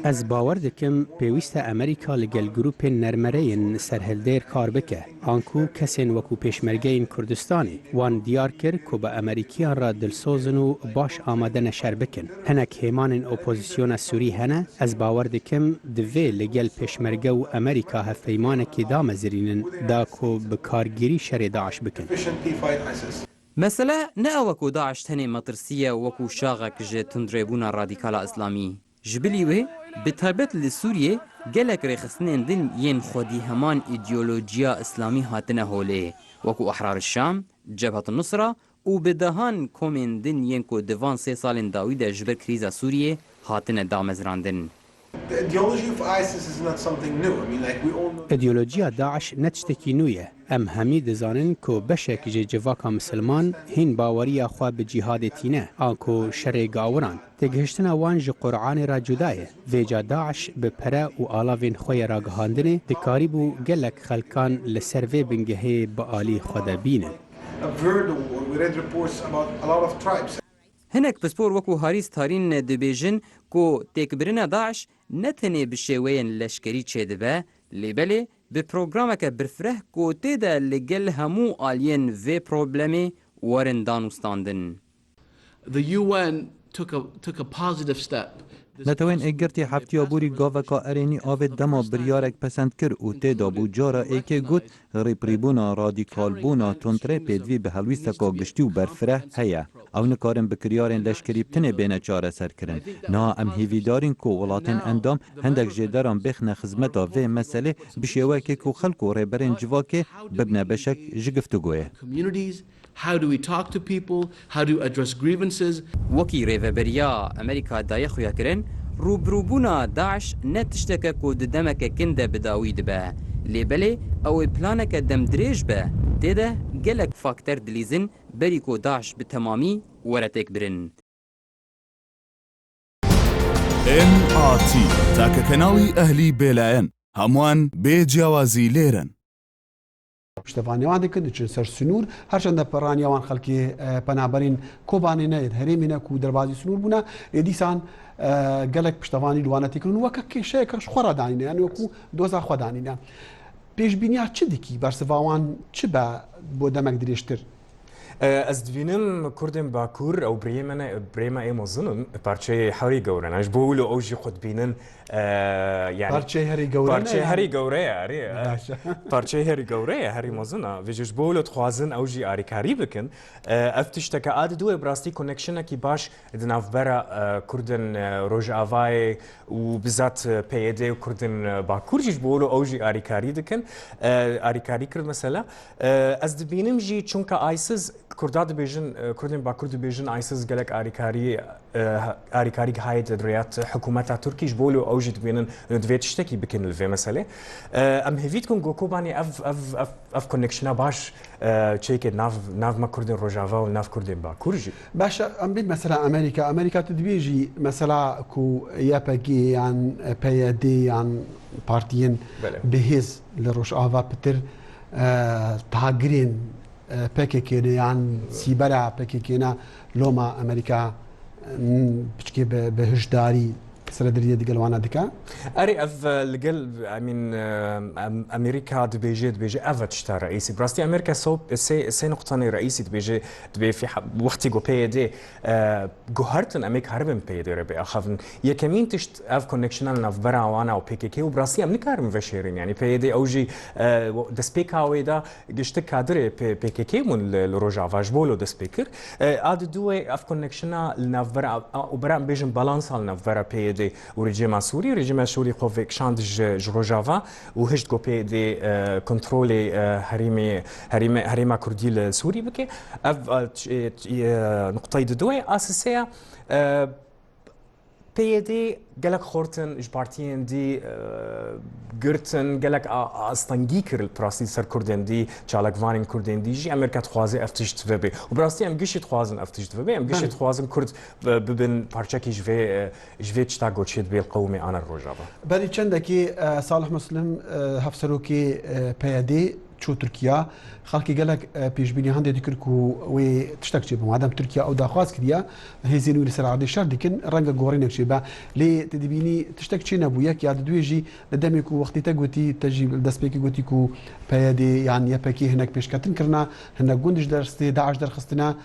Ez bawer dikim pêwîst e Amerîka li gel grûpên nermereyên serhildêr kar bike, an ku kesên wekû pêşmergeyên Kurdistanê wan diyar kir ku bi Amerîkiyan re dilsozin û baş amade neşer bikin. Hinek hêmanên opozisyona Sûrî hene, ez bawer dikim divê li gel pêşmerge û Amerîka hevpeymanekê damezirînin da ku bi kargirî şerê Daeş bikin. Mesele ne ew ku Daeş tenê metirsiye wekû şaxek ji tundrêbûna radîkala İslamî. Ji bilî wê, bi taybet li Sûriyê gelek rêxistinên din yên xwedî heman îdeolojiya İslamî hatine holê, wekû Ehrarê Şam, Cebhet Nusra û bi dehan komên din yên ku di van 3 salên dawî de ji ber krîza Sûriyê hatine damezrandin. ایدئولوژیا داعش نه تشتکی نویه. ام همی دزانن کو بشک جی جواکا مسلمان هین باوریا خوا به جهاد تینه آنکو شر گاوران تگهشتنا وان جی قرآن را جدایه ویجا داعش به پره و آلاوین خوی را گهاندنه دکاری بو گلک خلکان لسروی بنگهه با آلی خود بینه. Hinek pispor wekû Harîs Tarîn dibêjin ku têkbirina Daeş ne tenê bi şêweyên leşkerî çêdibe, lêbelê bi programeke birfireh ku tê de li gel hemû aliyên vê problemê werin danûstandin. The UN took a positive step. نتوین اگرتی هفتیا بوری گاوکا ارینی آوید دما بریارک پسند کر او تیدا بو جارا ایکه گوت ریپریبونا رادیکال بونا تونتره پیدوی به هلویستکا گشتی و برفره هیا. او نکارن بکریارن لشکری بتنه بینه چاره سر کرن. نا ام هیویدارین کو ولاتن اندام هندک جداران بخنه خزمتا و مسئله بشیوه که کو خلکو ریبرین جواکه ببنه بشک جگفتگوه. How do we talk to people? How do we address grievances? وەکی ڕێڤەبەریا ئەمریکا دایە خویاکردن ڕووبرووبوونا داعش نە تشتێکە کو ددەمەکە کندە بداوی دبە لێبەلێ ئەوەی پلانەکە دەم درێژ بە تێدە gelek فاکتەر دلیزن بەری کۆ داعش bi temamî were têkbirin. MRT تاکە کەناڵی ئەهلی بێلایەن هەمووان بێ جیاوازی لێرن. پشتیوانیوان دکن چن سر سنور هرچند پرانیوان خلکی پنابرین کوبانی نه هریمینه کو دروازی سنور بونا دیسان گلک پشتیوانی لوانتی کنن وک شی کش خورا دانینه یعنی وکو دوزا خدانینه پیش بینیا چه دیکی برسوان چه با بودمک دریشتر از دبینم کردم باکور او بريما اي مظنن پارچه هری گورن اش بولو اوجي خود بینن يعني پارچه هری گورن پارچه هری گوره اری پارچه هری گوره هری مظنه ویجش بولو تخوازن اوجي اری کاری بکن افتش تک اد دو براستی کونکشن کی باش دناف برا کردن روج اوای و بذات پی دی و کردن باکور جش بولو اوجي اری کاری دکن اری کاری کرد مثلا از دبینم جی چونکه آیسز کرداد بیژن کردن باکور بیژن آیسز گلک اری کاری هاید دریات حکومت ترکیش بولو اوجي دبینن دویت تشتكي بكن الفي مساله ام هيفيتكم جوكو باني اف كونكشنا باش تشيك ناف ما كردن روجافا وناف كردن باكورجي باش ام بيد مثلا امريكا تدبيجي مثلا كو ياباكي عن بي دي عن بارتيين بهز لروجافا بتر تهاجرين باكيكي عن سيبرا باكيكينا لوما امريكا بتشكي بهجداري سردريه دي قالوانا ديكا اري اف لقل امين امريكا دبيجي اف تشتا رئيسي براستي امريكا سو سي نقطه رئيسي دبي في وقتي جو بي دي جوهرتن امريكا هربن بي دي ربي اخافن يكمين تشت اف كونكشنال ناف برا وانا او بي كي كي وبراستي امريكا هربن فشيرين يعني بي دي اوجي دسبيكا ويدا جشت كادري بي كي كي من الروجا فاجبولو دسبيكر اد دوي اف كونكشنال ناف برا وبرا بيجن بالانس على ناف برا بي دي وريجيم سوري خوفك شاندج روجافا وهجت كوبي دي كنترولي هريما كردي السوري بكي نقطة دوي اساسية بي دي قالك خورتن جبارتين دي قرتن قالك استنجيكر البراستي سر كردن دي چالك وانين كردن دي جي امريكا تخوازي افتشت فبي وبراستي ام گشت خوازن افتشت فبي ام گشت خوازن كرد ببن بارچاكي جوي تشتا گوچيت بي القومي انا الروجافا بري چندكي صالح مسلم هفسروكي بي دي شو تركيا خلقي قالك بيجبيني هندي ديكركو وي تشتكي بمعدم تركيا او داخواز كديا هيزين ويل سر عادي شهر ديكن رنجا غورينك شيبا لي تدبيني تشتكي نبوياك يا دويجي لدمكو وقتي تغوتي تجي دسبيكي غوتيكو بيدي يعني يبكي هناك بيش كاتن كرنا هنا جوندش درستي داعش درخستنا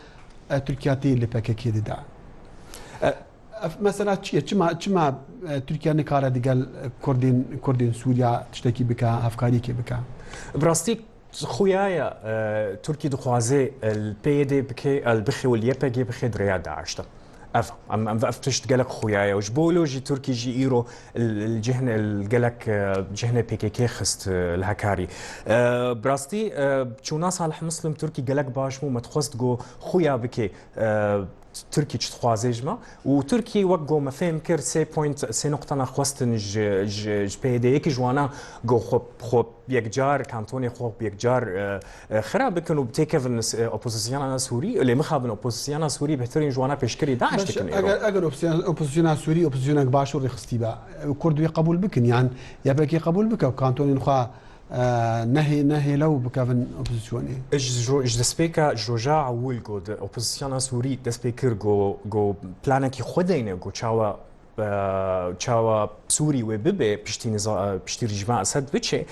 تركيا تي اللي باكي دا مثلا چما تركيا نكاره ديقال كردين سوريا تشتكي بك افكاري كي بك براستي خويايا تركي دخوازي البي دي بكي البخي والياباجي بخي دريا داعشتا ام افتشت قالك خويايا وجبولو جي تركي جي ايرو الجهنه القالك جهنه بي كي خست الهكاري براستي تشونا صالح مسلم تركي قالك باش مو متخست جو خويا بكي تركي تخوازيجما وتركي وقو ما فهم كر سي نقطة نخوستن ج بي دي كي جوانا جو خب بيكجار كانتوني خب بيكجار خراب بكنو بتيكفن اوبوزيسيون سوري اللي مخابن اوبوزيسيون سوري بهترين جوانا بيشكري داعش تكن اگر اوبوزيسيون سوري اوبوزيسيون باشور رخصتيبا كردوي قبول بكن يعني يبكي قبول بك كانتوني نخوا نهي لو بكافن اوبوزيسيوني اج دسبيكا جوجا اول جود اوبوزيسيون سوري دسبيكر جو بلانكي خدينه جو چاوا سوري وبيبي بشتي رجيم اسد بچه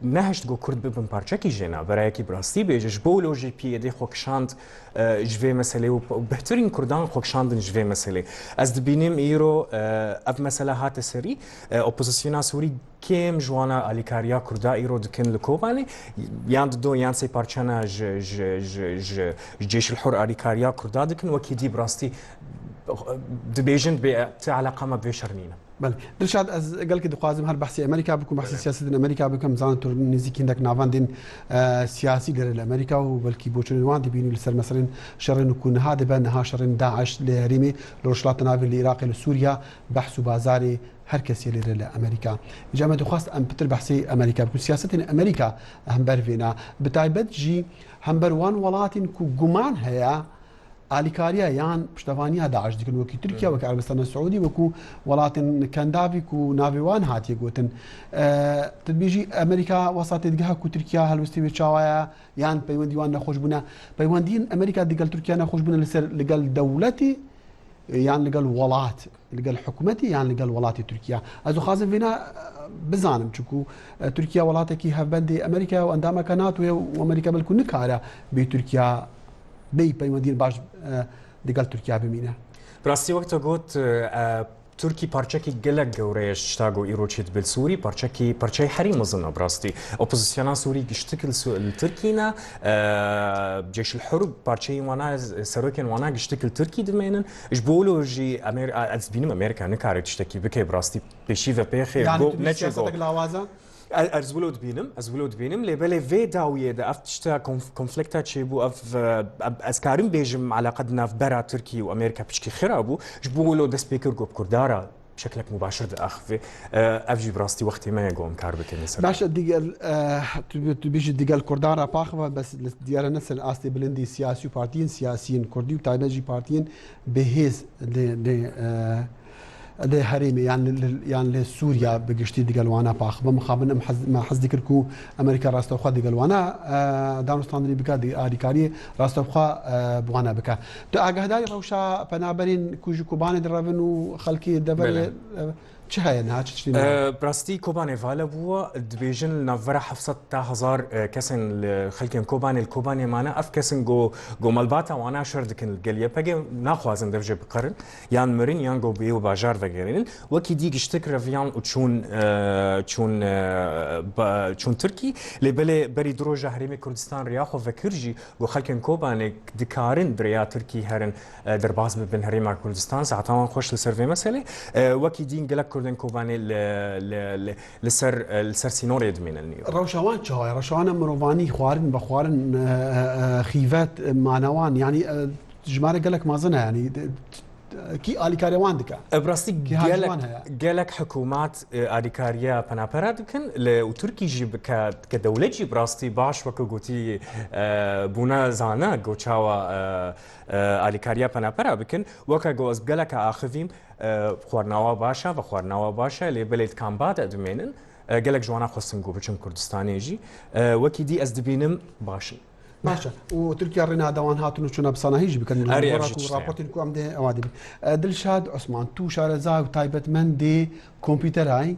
نهشت جو كرد ببن بارچاكي جينا برايكي براستي بيجش بولو جي بي دي خوكشاند جوي مسألة وبهترين كردان خوكشاندن جوي مسألة از دبينيم ايرو اف مسألة هات سري اوبوزيسيونا سوري كيم جوانا اليكاريا كردا ايرو دكن لكوباني ياند دو يان سي بارچانا جيش الحر اليكاريا كردا دكن وكيدي براستي دبيجن بعلاقة ما بيشرنينا بله دلشاد از قال كده قازم هر بحثي امريكا بكم بحثي سياسه امريكا بكم زان تور نزيك عندك نافاندين سياسي لامريكا وبلكي بوشن وان دي بينو لسر مثلا شرن يكون هذا بانها شرن داعش لريمي لرشلات نافل العراق لسوريا بحث بازاري هر كسي لامريكا جامعه خاص ام بتر بحثي امريكا بكم سياسه امريكا هم برفينا بتايبت جي هم بروان ولاتين كو جمان هيا ئالیکاریە یان پشتەوانیا داعش دیکن وەکی تورکیا وەک عەربستانە سعودی وەکو وڵاتن کەنداویک و ناوێوان هاتیە گوتن تدبیژی ئەمریکا وەساتێ دیگە هەکو تورکیا هەلوستی وێ چاوایە یان پەیوەندیوان نەخۆش بوونە پەیوەندین ئەمریکا دیگەل تورکیا نەخۆش بوونە لەسەر لەگەڵ دەوڵەتی یان لەگەڵ وڵات لەگەڵ حکوومەتی یان لەگەڵ وڵاتی تورکیا ئەزوو خازم وێنە بزانم چکو تورکیا وڵاتێکی هەڤبەندی ئەمریکا و ئەندامەکە ناتوێ و ئەمریکا بەلکو نکارە بێ تورکیا بی پەیوەندین باش لەگەڵ تورکیا بمینە براستی وەکتە گوت تورکی پارچەکی گەلک گەورەیە شتاگۆ ئیرۆچێت بل سووری پارچەی هەری مەزنە براستی ئۆپۆزیسیۆنا سووری گشتکل تورکینە جێش الحروب پارچەی وانە سەرۆکێن وانە گشتکل تورکی دمێنن ش بۆلۆژی ئەس بینم ئەمریکا نکارێت شتێکی بکەی براستی پێشیڤە پێخێ لاوازە ئەزبلوت بینم لێبەلێ vê dawiyê de ev tişta konflikta çêbû ez karim bêjim علاقەت navbera Tirkiye û Amerîka piştî xira bû ji bo wilo dest pêkir got Kurdara بشكلك مباشر داخفي افجي براستي وقتي ما يقوم كاربك النسر باشا ديال بيجي ديال كردارا باخفا بس ديال نسل استي بلندي سياسي بارتيين سياسيين كردي وتايبجي بارتيين بهيز لە هەرێمی یان لە سووریا بەگشتی دیگەلوانە پاخ بە مخابن ما حەز دیکرد و ئەمریکا ڕاستەوخوا دیگەلوانە دامستاندنی بکات ئاریکاری ڕاستەوخوا بوانە بکە تو ئاگاداری ڕەوشە پەنابەرین کوژ کوبانێ دڕەبن و خەڵکی دەبەر چه هەیە ناچ براستی کۆبانێڤالە بووە دبێژن ناڤەرە 700 تا 1000 کەسن خەڵکێن کۆبانێ کۆبانێمانە ئەف کەسن گۆمەلباتە وانە شەر دکن گەلیە پەگە ناخوازن دەبژێ بقڕن یان مرن یان گۆ بێ و باژار vegérinin وەکی دی گشتک ڕەڤیان و چوون تورکی لێبەلێ بەری درۆژە هەرێمی کوردستان ڕیاخۆ vekirjî گۆ خەڵکێن کۆبانێک دikarin بریا تورکی هەرن دەرباز ببن هەرێما کوردستان ساعتاوان خۆش لەسەر vê meselê وەکی دین گەلک کوردن کۆبانێ لەسەر سینۆرێ دمێنن ڕەوشەوان چاوای ڕەشەوانە مرۆڤانی خوارن بە خوارن خیڤەت مانەوان ینی ژمارە گەلک مازنە ینی کی ئالیکاریەوان دکە براستی گەلک حکوومات ئالیکاریە پەناپەرا دکن لە تورکیژی کە دەولەتی براستی باش وەکە گوتی بوونە زانە گۆچاوە ئالیکاریە پەناپەرا بکن وەکە گۆز گەلەکە ئاخڤیم خواردناوە باشە بە خواردناوە باشە لێ بلێت کامبات دەمێنن گەلک جوانە خۆستم گۆ بچم کوردستانێژی وەکی دی ئەس دبینم باشن باشە و تورکیا ڕێناداوان هاتون و چونە بسانەهیژ بکەن راپۆرتین کو ئەم دێ ئەوا دەبێت دڵشاد عوسمان تو شارەزا و تایبەتمەندێ کۆمپیوتەرای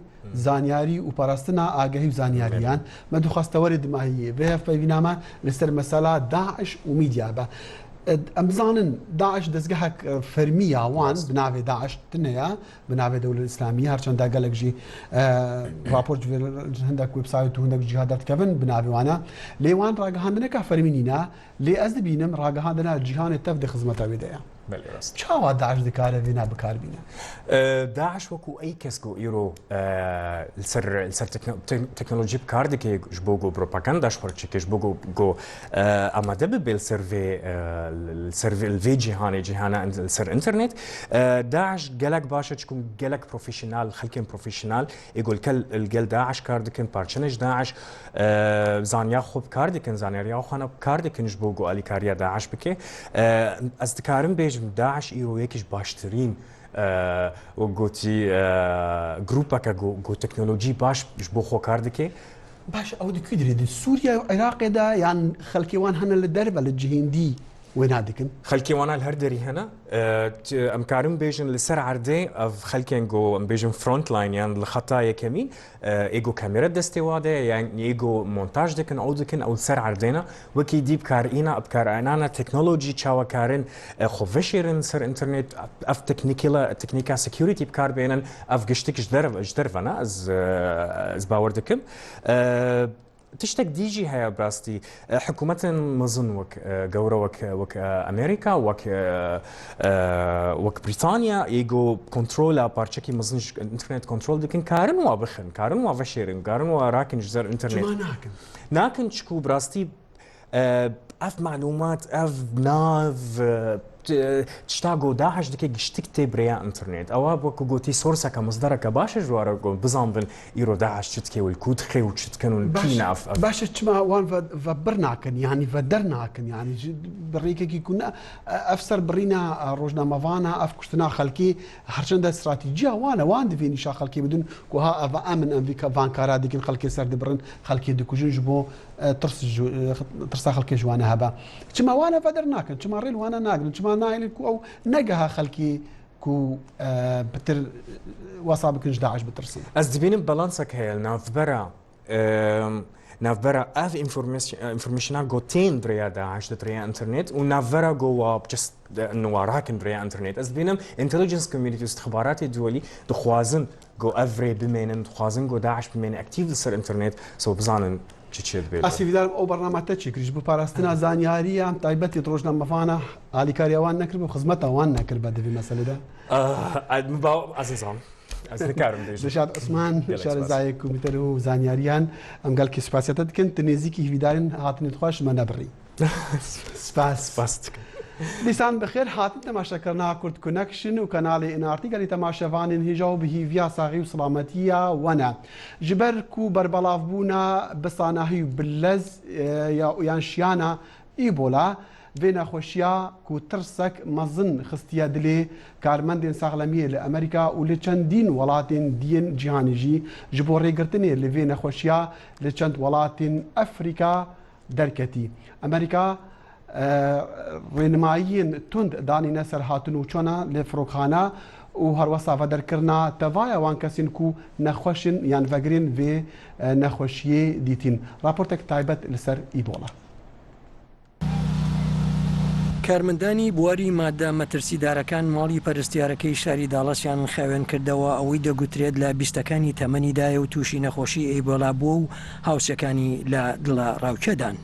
زانیاری و پاراستنا ئاگەهی و زانیاریان مە دوخواستەوەری دماهیە بێ پەیوینامە لەسەر مەسەلا داعش و میدیا بە ئەم بزانن داعش دەستگەهێک فەرمیە وان بناوێ داعش تنەیە بناوێ دەوڵەت ئیسلامی هەرچەندە گەلێکژی راپۆرت هەندێک وێبسایت و هەندێک جیهادەتکەون بناوێوانە لێوان ڕاگەهاندنەکە فەرمینینە لێ ئەس دەبینم ڕاگەهاندنە جیهانی تەف دە خزمەتەوەی دەیە چاوا داعش دەکارە وێنا بکاربینە داعش وەکو ئەی کەس گۆ ئیرۆ لەسەر تەکنۆلۆژی بکار دەکەی ji بۆ گۆ پرۆپاگەنداش خۆرچێکش بۆ گۆ ئامادە ببێ سەرڤێ جیهانی جیهانە لەسەر ئینتەرنێت داعش گەلک باشە چکم گەلک پرۆفیشنال خەڵکێن پرۆفیشنال ئێگۆلکەل داعش کار دەکەن پارچەنەش داعش زانیا خۆ بکار دەکەن زانیاریا خۆنە بکار دەکەنش بۆ گۆ ئالیکاریە داعش بکێ ئەس دکارم بێژم داعش ئیرۆیەکیش باشترین وەگوتی گروپەکە گۆ تەکنۆلۆژی باش بۆ خۆ کار دەکێ باش ئەو دەکوی درێت سووریا و عێراقێدا یان خەڵکیوان هەنە لە دەربە لە جیهندی وێنا دەکەن خەڵکیوانە هەر دەری هەنە ئەمکارم بێژن لەسەر عردێ ئەف خەلکێن گۆ ئەم بێژم فرۆنتلاین یان لە خەتا یەکەمین ئێگۆ کامێرە دەستێوادەیە یان ئێگۆ مۆنتاژ دەکەن ئەو دەکەن ئەو سەر عردێنە وەکی دی بکارئینە بکارانانە تەکنۆلۆژی چاوەکارن خۆڤەشێرن سەر ئینتەرنێت ئەف تەکنیکا سکیوریتی بکاربێنن ئەف گشتێکش دەرڤەنە ئەز باوەڕ دەکەم تشتێک دیژی هەیە براستی حکوومەتن مەزن وەک گەورە وەک ئەمریکا وەک بریتانیا ئێگۆ کۆنتترۆلە پارچەکی مەزن ئینتەرنێت کۆنتترۆل دەکەن کارن وا بخن کارن وا بەشێرن کارن وا ڕاکن زەر ئینتەرنێت ناکەن چکو براستی ئەف معلومات ئەف ناو تشتا گۆ داعش دکە گشتێک تێبرەیە ئینترنێت ئەوە بۆکو گوتی سۆرسەکە مزدەرەکە باشە ژوارە گۆ بزانبن ئیرۆ داعش چتکێ و کود خێ و چتکەن و پیناف باشە چما وان بەر ناکەن ینی بە دەر ناکەن ینی بڕێکێکی کونا ئەفسەر بڕینە ڕۆژنامەوانە ئەف کوشتنا خەڵکی هەرچەندە استراتیجیا وانە وان دەبێنیشا خەڵکی بدون وها ئەڤە ئەمن ئەمریکا ڤانکارا دیکن خەڵکی سەر دەبڕن خەڵکی دکوژن ji بۆ ترسا خەڵکی جوانە هەبە چما وانە بە دەر ناکەن چما ڕێل وانە ناگرن چما نایلن و ئەو نەگەها خەڵکی و بتر وەسا بکنش داعش بترسن ئەس دەبینم بەڵانسێک هەیە ناوبەرە ئەف ئینفۆرمیشنە گۆتین برەیە داعش دەترەیە ئینترنێت و ناوبەرە گۆوە بجست نواراکن برەیە ئینترنێت ئەس دبینم ئینتەلیجنس کۆمیونیتی و استخباراتی دووەلی دخوازن گۆ ئەڤرێ بمێنن دخوازن گۆ داعش بمێنە ئەکتیڤ لەسەر ئینترنێت سۆ بزانن ئاسیویدارم ئەو بەرنامەتە چی کریش بۆ پاراستنا زانیاریە تایبەتی ڕۆژنامەفانە ئالیکاریەوان نەکرد و خزمەتەوان نەکرد بە دەبی مەسەلەدا ئازیزان دشاد عوسمان شارەزایە کۆمیتەر و زانیاریان ئەم گەڵکی سوپاسیەتە دکن تنێزیکی هیویدارن هاتنێت خوۆشمە نەبڕی سپاس دیسان بەخێر هاتن تەماشاکردنا کورد کونەکشن و کەناڵی ئینارتی گەلی تەماشەوانین هێژا و بهیڤیا ساغی و سڵامەتیە وەنە ji ber ku berbelavbûna bisanahî û billez yan şiyana îbola vê nexweşiya ku tirsek mezin xistiye dilê karmendên saxlemiyê li Amerîka û li çendîn welatên diyên cîhanê jî ji bo rêgirtinê li vê nexweşiya li çend welatên Efrîka derketî. Amerîka rênimayiyên tund danîne ser hatin û çona lê firokxana û herwesa vederkirina tevaya wan kesên ku nexweşin yan vegirên vê nexweşiyê dîtîn. Raportek taybet li ser îbola. کارمەندانی بواری مادە مەترسیدارەکان ماڵی پەرستیارەکەی شاری داڵەسیان خاوێن کردەوە ئەوەی دەگوترێت لە بیستەکانی تەمەنیدایە و تووشی نەخۆشی ئەیبۆلا بووە و هاوسەکانی لە دڵە ڕاوچەدان.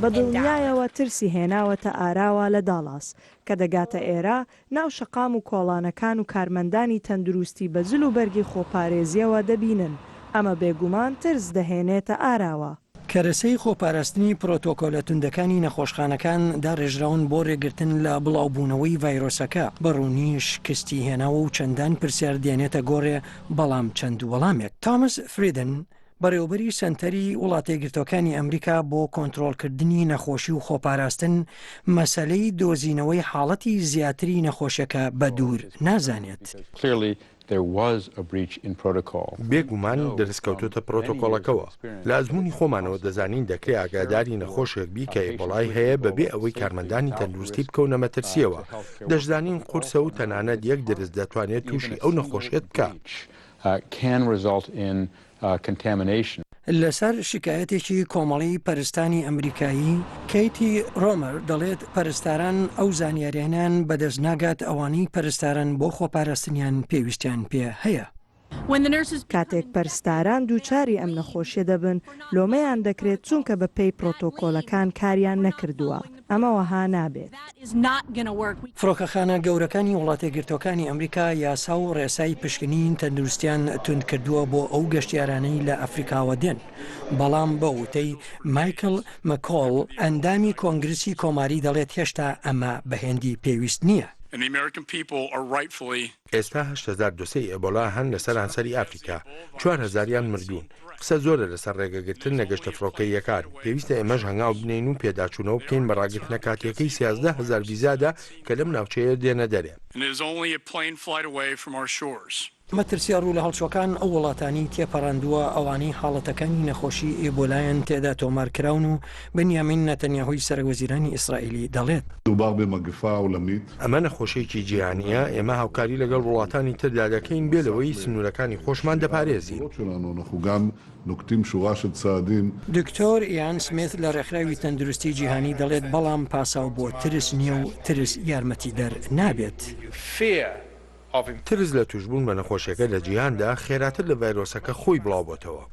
بە دڵنیایەوە ترسی هێناوەتە ئاراوە لە داڵاس کە دەگاتە ئێرە ناو شەقام و کۆڵانەکان و کارمەندانی تەندروستی بە جل و بەرگی خۆپارێزیەوە دەبینن ئەمە بێگومان ترس دەهێنێتە ئاراوە. کەرەسەی خۆپاراستنی پرۆتۆکۆلە توندەکانی نەخۆشخانەکان داڕێژراون بۆ ڕێگرتن لە بڵاوبوونەوەی ڤایرۆسەکە بەڕوونی شکستی هێناوە و چەندان پرسیار دێنێتە گۆڕێ بەڵام چەند وەڵامێک. تامس فریدن بەڕێوەبەری سنتەری وڵاتێگرتوەکانی ئەمریکا بۆ کۆنتڕۆڵکردنی نەخۆشی و خۆپاراستن مەسەلەی دۆزینەوەی حاڵەتی زیاتری نەخۆشیەکە بە دوور نازانێت. بێگومان دەستکەوتوتە پرۆتۆکۆڵەکەەوە لە ئەزمموی خۆمانەوە دەزانین دەکرێت ئاگاداری نەخۆشێک بی کە ئێبۆڵای هەیە بەبێ ئەوەی کارمەندانی تەندروستی بکەونە مەترسیەوە دەشزانین قورسە و تەنانەت یەک دەرز دەتوانێت تووشی ئەو نەخۆشیێت بکە. لەسەر شکایەتێکی کۆمەڵی پەرستانی ئەمریکایی کەیتی ڕۆمەر دەڵێت پەرستاران ئەو زانیاریانیان بەدەست ناگات ئەوانەی پەرستاران بۆ خۆپاراستنیان پێویستیان پێ هەیە. کاتێک پەرستاران دووچاری ئەم نەخۆشیە دەبن لۆمەیان دەکرێت چونکە بە پێی پرۆتۆکۆلەکان کاریان نەکردووە ئەمەوەها نابێت. فڕۆکەخانە گەورەکانی وڵاتێگرتوەکانی ئەمریکا یاسا و ڕێسای پشکنین تەندروستیان تند کردووە بۆ ئەو گەشتیارانەی لە ئەفریقاوە دێن بەڵام بە وتەی مایکل مەکۆڵ ئەندامی کۆنگرسی کۆماری دەڵێت هێشتا ئەمە بەهێندی پێویست نییە. ئێستا 8,000 دۆسەی ئێبۆلا هەن لەسەر هەنسەری ئافریقا 4,000یان مردوون قسە زۆرە لەسەر ڕێگەگرتن نەگەشتە فڕۆکەی یەکار و پێویستە ئێمەش هەنگاو بنین و پێداچوونەوە بکەین بە ڕاگرتنە کاتیەکەی 13,000 ویزادا کە لەم ناوچەیە دێنە دەرێ. مەترسیا ڕوو لە هەڵچوەکان ئەو وڵاتانی تێپەڕاندووە ئەوانەی حاڵەتەکانی نەخۆشی ئێبۆلایەن تێدا تۆمارکراون و بنیامین نەتەنیاهۆی سەرۆکوەزیرانی ئیسرائیلی دەڵێت ئەمە نەخۆشیێکی جیهانیە ئێمە هاوکاری لەگەڵ وڵاتانی تردا دەکەین بێلەوەی سنوورەکانی خۆشمان دەپارێزین. دکتۆر ئیان سمیت لە ڕێکخراوی تەندروستی جیهانی دەڵێت بەڵام پاساو بۆ ترس نییە و ترس یارمەتی دەر نابێت. ترس لە توشبوون بە نەخۆشیەکە لە جیهاندا خێراتر لە ڤایرۆسەکە خۆی بڵاوبۆتەوە.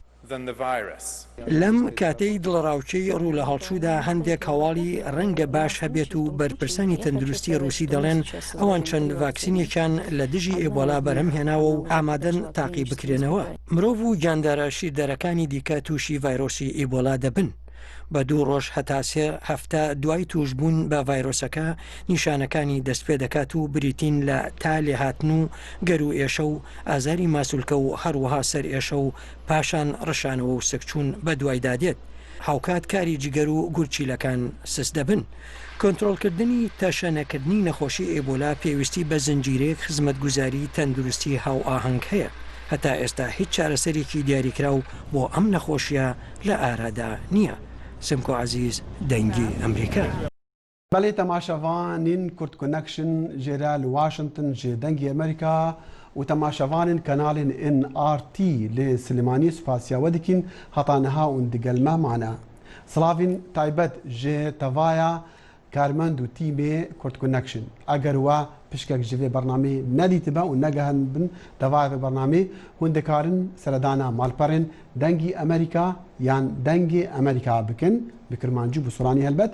لەم کاتەی دڵڕاوچەی ڕوو لە هەڵچوودا هەندێک هەواڵی ڕەنگە باش هەبێت و بەرپرسانی تەندروستی ڕووسی دەڵێن ئەوان چەند ڤاکسینێکیان لە دژی ئێبۆلا بەرەم هێناوە و ئامادەن تاقی بکرێنەوە. مرۆڤ و گیاندارە شیردەرەکانی دیکە تووشی ڤایرۆسی ئێبۆلا دەبن. بە 2 ڕۆژ هەتا 3 هەفتە دوای توشبوون بە ڤایرۆسەکە نیشانەکانی دەست پێ دەکات و بریتین لە تا لێهاتن و گەر و ئێشە و ئازاری ماسوولکە و هەروەها سەر ئێشە و پاشان ڕەشانەوە و سەکچوون بە دوایدا دێت. هاوکات کاری جگەر و گورچیلەکان سس دەبن. کۆنتترۆلکردنی تەشەنەکردنی نەخۆشی ئێبۆلا پێویستی بە زنجیرەیەک خزمەتگوزاری تەندروستی هاو ئاهەنگ هەیە. هەتا ئێستا هیچ چارەسەرێکی دیاریکرا و بۆ ئەم نەخۆشیە لە ئارادا نییە. سمکۆ عزیز دەنگی ئەمریکا. بەڵێ تەماشەوانین کورد کۆنەکشن ژێرا لە واشنگتن ژێ دەنگی ئەمریکا و تەماشەوانین کەناڵین NRT لێ سلمانی سوپاسیاوە دکین هەتانەها و دیگەلمە مانە. سڵاوین تایبەت ژێ تەڤایە کارمەند و تیمێ کورد کۆنەکشن ئەگەر وە پشکێک ژێ بەرنامێ نەدیتبە و نەگەهن بن دەڤایە بەرنامێ هون دەکارن سەردانا ماڵپەڕێن دەنگی ئەمریکا یان دەنگی ئەمریکا بکن بکرمانجی بۆ سوڕانی هەلبەت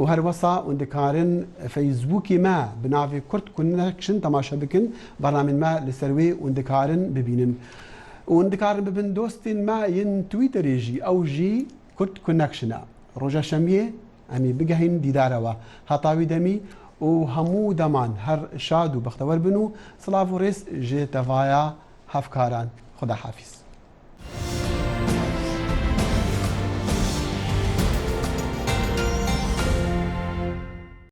و هەروەسا وندکارن فەیسبووکی ما بناوی کورد کۆنەکشن تەماشە بکن بەرنامین ما لەسەروێ وندکارن ببینن وندکارن ببن دۆستین ما ین تویتەرێژی ئەو ژی کورد کۆنەکشنە ڕۆژە شەمیە ئەمی بگەهین دیدارەوە هەتاوی دەمی و هەموو دەمان هەر شاد و بەختەوەر بن و سڵاو و ڕێز ژێ تەڤایە هەفکاران خدا حافیز.